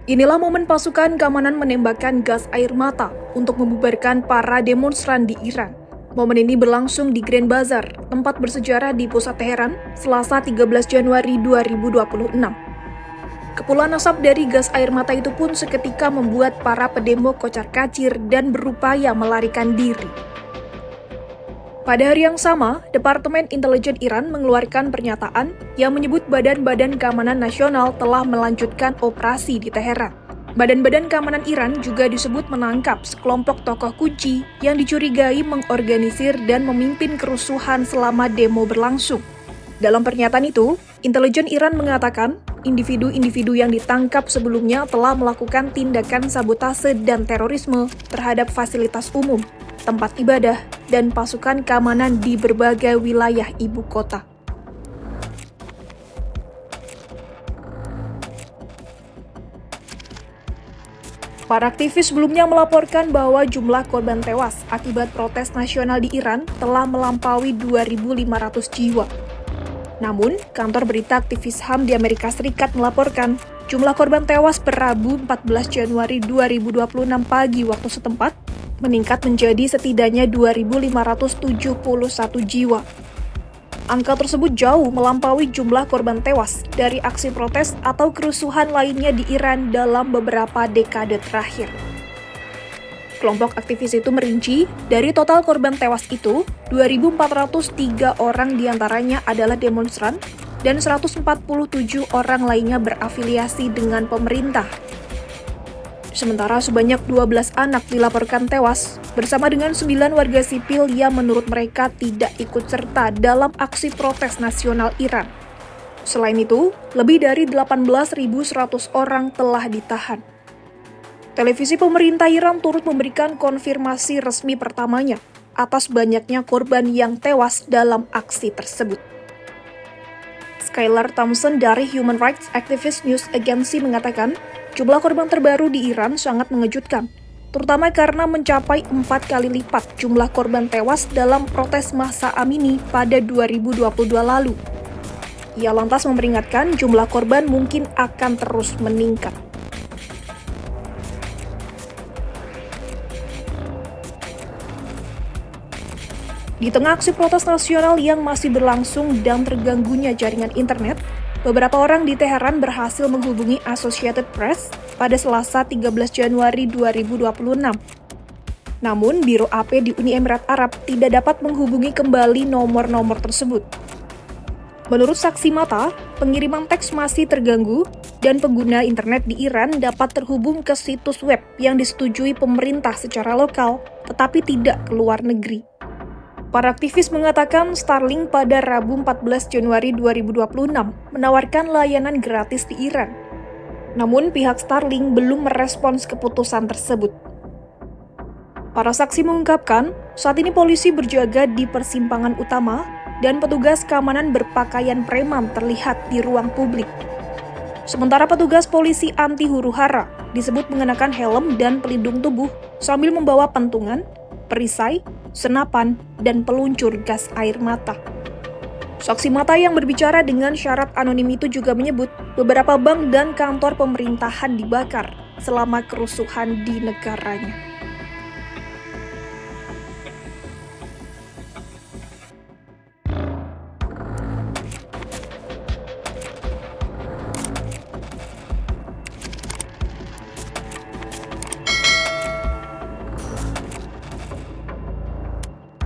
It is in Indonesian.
Inilah momen pasukan keamanan menembakkan gas air mata untuk membubarkan para demonstran di Iran. Momen ini berlangsung di Grand Bazar, tempat bersejarah di pusat Teheran, Selasa 13 Januari 2026. Kepulan asap dari gas air mata itu pun seketika membuat para pedemo kocar-kacir dan berupaya melarikan diri. Pada hari yang sama, Departemen Intelijen Iran mengeluarkan pernyataan yang menyebut Badan-Badan Keamanan Nasional telah melanjutkan operasi di Teheran. Badan-badan keamanan Iran juga disebut menangkap sekelompok tokoh kunci yang dicurigai mengorganisir dan memimpin kerusuhan selama demo berlangsung. Dalam pernyataan itu, intelijen Iran mengatakan individu-individu yang ditangkap sebelumnya telah melakukan tindakan sabotase dan terorisme terhadap fasilitas umum, tempat ibadah, dan pasukan keamanan di berbagai wilayah ibu kota. Para aktivis sebelumnya melaporkan bahwa jumlah korban tewas akibat protes nasional di Iran telah melampaui 2.500 jiwa. Namun, kantor berita aktivis HAM di Amerika Serikat melaporkan jumlah korban tewas per Rabu 14 Januari 2026 pagi waktu setempat meningkat menjadi setidaknya 2.571 jiwa. Angka tersebut jauh melampaui jumlah korban tewas dari aksi protes atau kerusuhan lainnya di Iran dalam beberapa dekade terakhir. Kelompok aktivis itu merinci, dari total korban tewas itu, 2.403 orang diantaranya adalah demonstran dan 147 orang lainnya berafiliasi dengan pemerintah. Sementara sebanyak 12 anak dilaporkan tewas, bersama dengan 9 warga sipil yang menurut mereka tidak ikut serta dalam aksi protes nasional Iran. Selain itu, lebih dari 18.100 orang telah ditahan. Televisi pemerintah Iran turut memberikan konfirmasi resmi pertamanya atas banyaknya korban yang tewas dalam aksi tersebut. Skylar Thompson dari Human Rights Activist News Agency mengatakan, jumlah korban terbaru di Iran sangat mengejutkan, terutama karena mencapai 4 kali lipat jumlah korban tewas dalam protes Mahsa Amini pada 2022 lalu. Ia lantas memperingatkan jumlah korban mungkin akan terus meningkat. Di tengah aksi protes nasional yang masih berlangsung dan terganggunya jaringan internet, beberapa orang di Teheran berhasil menghubungi Associated Press pada Selasa 13 Januari 2026. Namun, Biro AP di Uni Emirat Arab tidak dapat menghubungi kembali nomor-nomor tersebut. Menurut saksi mata, pengiriman teks masih terganggu dan pengguna internet di Iran dapat terhubung ke situs web yang disetujui pemerintah secara lokal, tetapi tidak ke luar negeri. Para aktivis mengatakan Starlink pada Rabu 14 Januari 2026 menawarkan layanan gratis di Iran. Namun pihak Starlink belum merespons keputusan tersebut. Para saksi mengungkapkan, saat ini polisi berjaga di persimpangan utama dan petugas keamanan berpakaian preman terlihat di ruang publik. Sementara petugas polisi anti huru-hara disebut mengenakan helm dan pelindung tubuh sambil membawa pentungan, perisai, senapan, dan peluncur gas air mata. Saksi mata yang berbicara dengan syarat anonim itu juga menyebut beberapa bank dan kantor pemerintahan dibakar selama kerusuhan di negaranya.